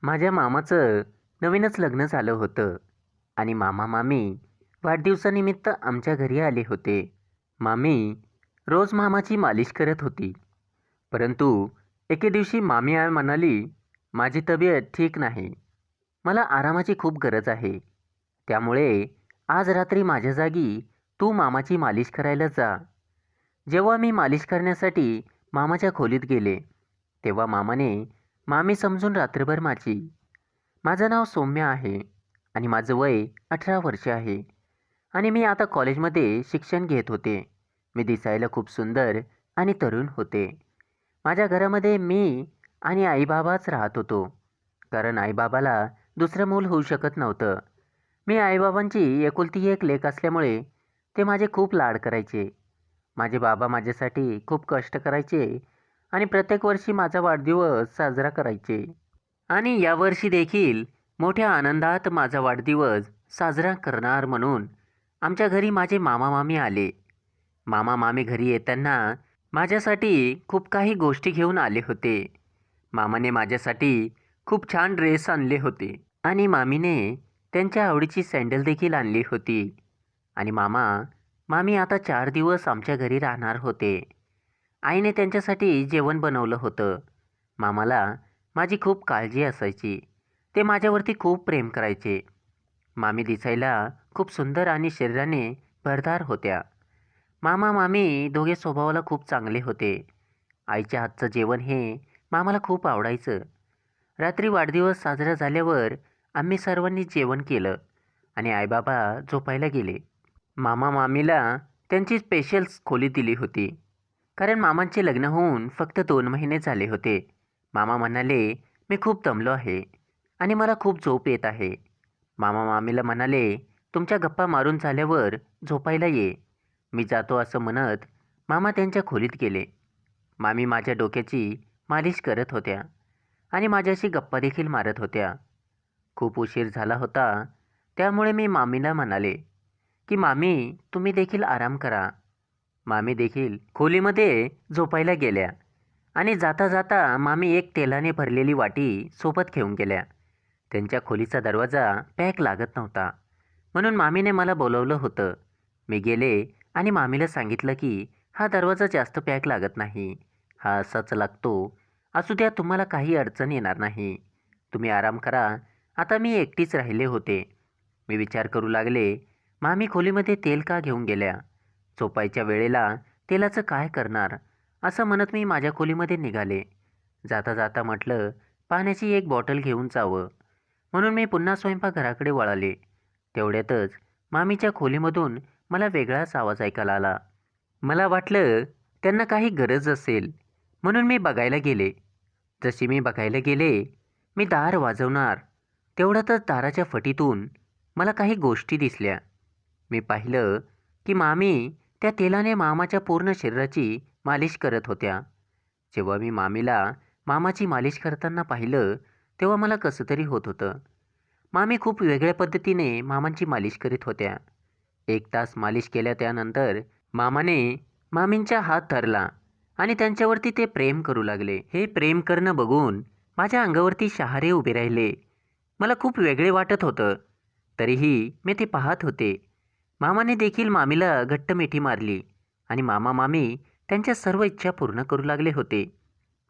माझ्या मामाचं नवीनच लग्न झालं होतं आणि मामा मामी वाढदिवसानिमित्त आमच्या घरी आले होते. मामी रोज मामाची मालिश करत होती. परंतु एके दिवशी मामी म्हणाली, माझी तब्येत ठीक नाही, मला आरामाची खूप गरज आहे. त्यामुळे आज रात्री माझ्या जागी तू मामाची मालिश करायला जा. जेव्हा मी मालिश करण्यासाठी मामाच्या खोलीत गेले तेव्हा मामाने मामी समजून रात्रभर माझं नाव सौम्य आहे आणि माझं वय 18 वर्षे आहे आणि मी आता कॉलेजमध्ये शिक्षण घेत होते. मी दिसायला खूप सुंदर आणि तरुण होते. माझ्या घरामध्ये मी आणि आईबाबाच राहत होतो, कारण आईबाबाला दुसरं मूल होऊ शकत नव्हतं. मी आईबाबांची एकुलती एक लेक असल्यामुळे ते माझे खूप लाड करायचे. माझे बाबा माझ्यासाठी खूप कष्ट करायचे आणि प्रत्येक वर्षी माझा वाढदिवस साजरा करायचे. आणि यावर्षी देखील मोठ्या आनंदात माझा वाढदिवस साजरा करणार म्हणून आमच्या घरी माझे मामा मामी आले. मामा मामी घरी येताना माझ्यासाठी खूप काही गोष्टी घेऊन आले होते. मामाने माझ्यासाठी खूप छान ड्रेस आणले होते आणि मामीने त्यांच्या आवडीची सँडल देखील आणली होती. आणि मामी आता 4 दिवस आमच्या घरी राहणार होते. आईने त्यांच्यासाठी जेवण बनवलं होतं. मामाला माझी खूप काळजी असायची. ते माझ्यावरती खूप प्रेम करायचे. मामी दिसायला खूप सुंदर आणि शरीराने भरदार होत्या. मामा मामी दोघे स्वभावाला खूप चांगले होते. आईच्या हातचं जेवण हे मामाला खूप आवडायचं. रात्री वाढदिवस साजरा झाल्यावर आम्ही सर्वांनी जेवण केलं आणि आईबाबा झोपायला गेले. मामा मामीला त्यांची स्पेशल खोली दिली होती, कारण मामांचे लग्न होऊन फक्त 2 महिने झाले होते. मामा म्हणाले, मी खूप दमलो आहे आणि मला खूप झोप येत आहे. मामा मामीला म्हणाले, तुमच्या गप्पा मारून झाल्यावर झोपायला ये, मी जातो असं म्हणत मामा त्यांच्या खोलीत गेले. मामी माझ्या डोक्याची मालिश करत होत्या आणि माझ्याशी गप्पा देखील मारत होत्या. खूप उशीर झाला होता, त्यामुळे मी मामीला म्हणाले की मामी तुम्ही देखील आराम करा. मामी देखील खोलीमध्ये झोपायला गेल्या आणि जाता जाता मामी एक तेलाने भरलेली वाटी सोबत घेऊन गेल्या. त्यांच्या खोलीचा दरवाजा पॅक लागत नव्हता, म्हणून मामीने मला बोलवलं होतं. मी गेले आणि मामीला सांगितलं की हा दरवाजा जास्त पॅक लागत नाही, हा असाच लागतो. असू द्या, तुम्हाला काही अडचण येणार नाही, तुम्ही आराम करा. आता मी एकटीच राहिले होते. मी विचार करू लागले, मामी खोलीमध्ये तेल का घेऊन गेल्या? झोपायच्या वेळेला तेलाचं काय करणार? असं म्हणत मी माझ्या खोलीमध्ये निघाले. जाता जाता म्हटलं पाण्याची एक बॉटल घेऊन जावं, म्हणून मी पुन्हा स्वयंपाकघराकडे वळाले. तेवढ्यातच मामीच्या खोलीमधून मला वेगळाच आवाज ऐकायला आला. मला वाटलं त्यांना काही गरज असेल, म्हणून मी बघायला गेले. जशी मी बघायला गेले, मी दार वाजवणार तेवढ्यातच दाराच्या फटीतून मला काही गोष्टी दिसल्या. मी पाहिलं की मामी त्या तेलाने मामाच्या पूर्ण शरीराची मालिश करत होत्या. जेव्हा मी मामीला मामाची मालिश करताना पाहिलं तेव्हा मला कसं तरी होत होतं. मामी खूप वेगळ्या पद्धतीने मामांची मालिश करीत होत्या. 1 तास मालिश केल्या त्यानंतर मामाने मामींचा हात धरला आणि त्यांच्यावरती ते प्रेम करू लागले. हे प्रेम करणं बघून माझ्या अंगावरती शहारे उभे राहिले. मला खूप वेगळे वाटत होतं, तरीही मी ते पाहत होते. मामाने देखील मामीला घट्ट मिठी मारली आणि मामा मामी त्यांच्या सर्व इच्छा पूर्ण करू लागले होते.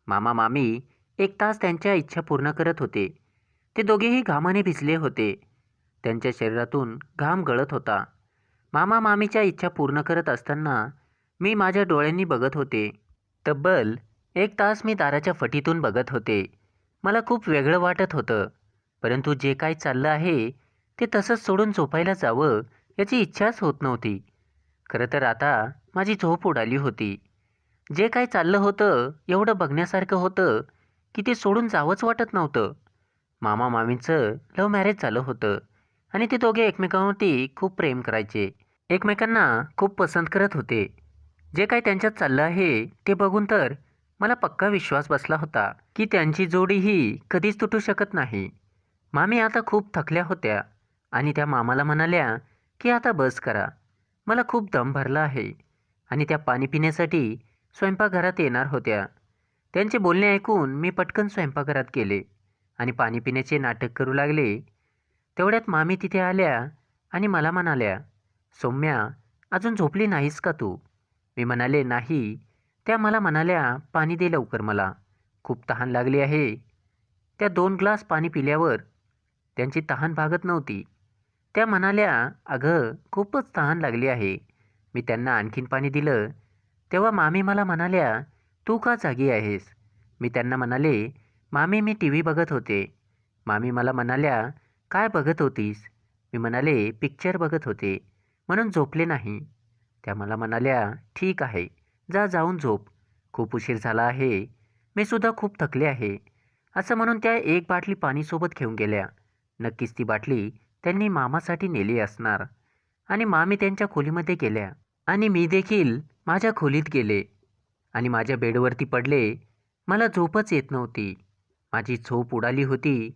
मामा मामी 1 तास त्यांच्या इच्छा पूर्ण करत होते. ते दोघेही घामाने भिजले होते. त्यांच्या शरीरातून घाम गळत होता. मामा मामीच्या इच्छा पूर्ण करत असताना मी माझ्या डोळ्यांनी बघत होते. तब्बल 1 तास मी दाराच्या फटीतून बघत होते. मला खूप वेगळं वाटत होतं, परंतु जे काय चाललं आहे ते तसंच सोडून झोपायला जावं याची इच्छाच होत नव्हती. खरं तर आता माझी झोप उडाली होती. जे काय चाललं होतं एवढं बघण्यासारखं होतं की ते सोडून जावंच वाटत नव्हतं. मामा मामींचं लव्ह मॅरेज झालं होतं आणि ते दोघे एकमेकांवरती खूप प्रेम करायचे, एकमेकांना खूप पसंत करत होते. जे काय त्यांच्यात चाललं आहे ते बघून तर मला पक्का विश्वास बसला होता की त्यांची जोडी ही कधीच तुटू शकत नाही. मामी आता खूप थकल्या होत्या आणि त्या मामाला म्हणाल्या की आता बस करा, मला खूप दम भरला आहे, आणि त्या पाणी पिण्यासाठी स्वयंपाकघरात येणार होत्या. त्यांचे बोलणे ऐकून मी पटकन स्वयंपाकघरात गेले. आणि पाणी पिण्याचे नाटक करू लागले. तेवढ्यात मामी तिथे आल्या आणि मला म्हणाल्या, "सौम्या, अजून झोपली नाहीस का तू?" मी म्हणाले, "नाही." त्या मला म्हणाल्या, "पाणी दे लवकर मला. खूप तहान लागली आहे." त्या 2 ग्लास पाणी पिल्यावर त्यांची तहान भागत नव्हती. त्या म्हणाल्या, "अगं, खूपच तहान लागली आहे." मी त्यांना आणखीन पाणी दिलं. तेव्हा मामी मला म्हणाल्या, "तू का जागी आहेस?" मी त्यांना म्हणाले, "मामी, मी टीव्ही बघत होते." मामी मला म्हणाल्या, "काय बघत होतीस?" मी म्हणाले, "पिक्चर बघत होते, म्हणून झोपले नाही." त्या मला म्हणाल्या, "ठीक आहे, जाऊन झोप. खूप उशीर झाला आहे. मी सुद्धा खूप थकले आहे." असं म्हणून त्या 1 बाटली पाणी सोबत घेऊन गेल्या. नक्कीच ती बाटली त्यांनी मामासाठी नेली असणार. आणि मामी त्यांच्या खोलीमध्ये गेल्या आणि मी देखील माझ्या खोलीत गेले आणि माझ्या बेडवरती पडले. मला झोपच येत नव्हती. माझी झोप उडाली होती.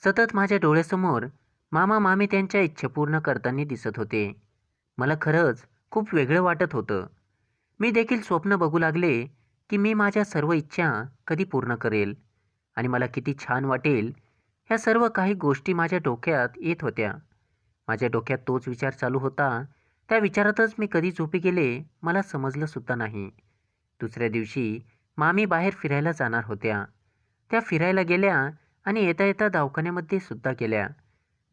सतत माझ्या डोळ्यासमोर मामा मामी त्यांच्या इच्छा पूर्ण करताना दिसत होते. मला खरंच खूप वेगळं वाटत होतं. मी देखील स्वप्न बघू लागले की मी माझ्या सर्व इच्छा कधी पूर्ण करेल आणि मला किती छान वाटेल. ह्या सर्व काही गोष्टी माझ्या डोक्यात येत होत्या. माझ्या डोक्यात तोच विचार चालू होता. त्या विचारातच मी कधी झोपी गेले मला समजलं सुद्धा नाही. दुसऱ्या दिवशी मामी बाहेर फिरायला जाणार होत्या. त्या फिरायला गेल्या आणि येता येता दवाखान्यामध्ये सुद्धा गेल्या.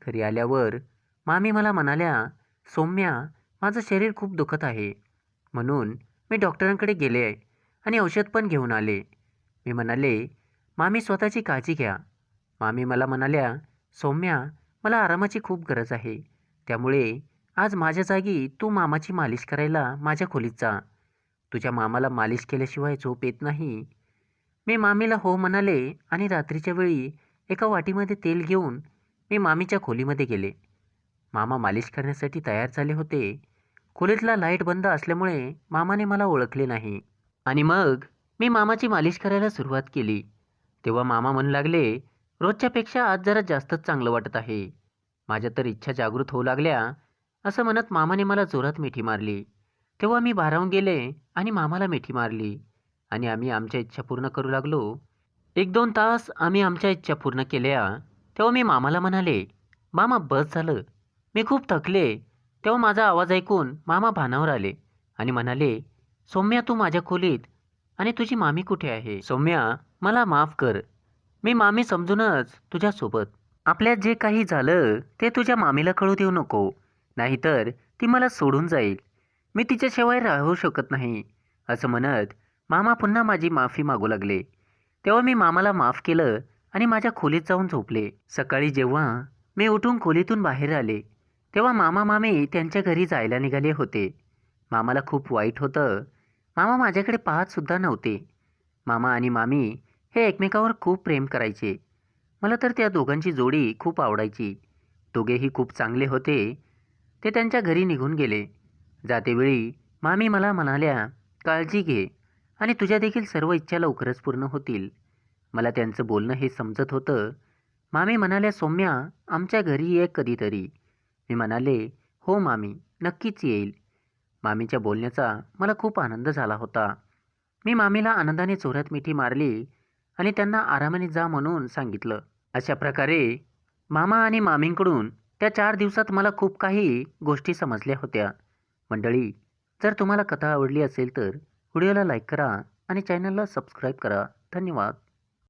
घरी आल्यावर मामी मला म्हणाल्या, "सौम्या, माझं शरीर खूप दुखत आहे, म्हणून मी डॉक्टरांकडे गेले आणि औषध पण घेऊन आले." मी म्हणाले, "मामी, स्वतःची काळजी घ्या." मामी मला म्हणाल्या, "सौम्या, मला आरामाची खूप गरज आहे. त्यामुळे आज माझ्या जागी तू मामाची मालिश करायला माझ्या खोलीत जा. तुझ्या मामाला मालिश केल्याशिवाय झोप येत नाही." मी मामीला हो म्हणाले आणि रात्रीच्या वेळी एका वाटीमध्ये तेल घेऊन मी मामीच्या खोलीमध्ये गेले. मामा मालिश करण्यासाठी तयार झाले होते. खोलीतला लाईट बंद असल्यामुळे मामाने मला ओळखले नाही आणि मग मी मामाची मालिश करायला सुरुवात केली. तेव्हा मामा म्हणू लागले, "रोजच्यापेक्षा आज जरा जास्तच चांगलं वाटत आहे." माझ्या तर इच्छा जागृत होऊ लागल्या. असं म्हणत मामाने मला जोरात मिठी मारली. तेव्हा मी भारावून गेले आणि मामाला मिठी मारली आणि आम्ही आमच्या इच्छा पूर्ण करू लागलो. 1-2 तास आम्ही आमच्या इच्छा पूर्ण केल्या. तेव्हा मी मामाला म्हणाले, "मामा, बस झालं. मी खूप थकले." तेव्हा माझा आवाज ऐकून मामा भानावर आले आणि म्हणाले, "सौम्या, तू माझ्या खोलीत आणि तुझी मामी कुठे आहे?" "सौम्या, मला माफ कर. मी मामी समजूनच तुझ्यासोबत. आपल्यात जे काही झालं ते तुझ्या मामीला कळू देऊ नको. नाहीतर ती मला सोडून जाईल. मी तिच्याशिवाय राहू शकत नाही." असं म्हणत मामा पुन्हा माझी माफी मागू लागले. तेव्हा मी मामाला माफ केलं आणि माझ्या खोलीत जाऊन झोपले. सकाळी जेव्हा मी उठून खोलीतून बाहेर आले, तेव्हा मामा मामी त्यांच्या घरी जायला निघाले होते. मामाला खूप वाईट होतं. मामा माझ्याकडे पाहत सुद्धा नव्हते. मामा आणि मामी हे एकमेकावर खूप प्रेम करायचे. मला तर त्या दोघांची जोडी खूप आवडायची. दोघेही खूप चांगले होते. ते त्यांच्या घरी निघून गेले. जातेवेळी मामी मला म्हणाल्या, "काळजी घे आणि तुझ्या देखील सर्व इच्छा लवकरच पूर्ण होतील." मला त्यांचं बोलणं हे समजत होतं. मामी म्हणाल्या, "सौम्या, आमच्या घरी ये कधीतरी." मी म्हणाले, "हो मामी, नक्कीच येईल." मामीच्या बोलण्याचा मला खूप आनंद झाला होता. मी मामीला आनंदाने जोरात मिठी मारली आणि त्यांना आरामाने जा म्हणून सांगितलं. अशा प्रकारे मामा आणि मामींकडून त्या 4 दिवसात मला खूप काही गोष्टी समजल्या होत्या. मंडळी, जर तुम्हाला कथा आवडली असेल तर व्हिडिओला लाईक करा आणि चॅनलला सबस्क्राईब करा. धन्यवाद.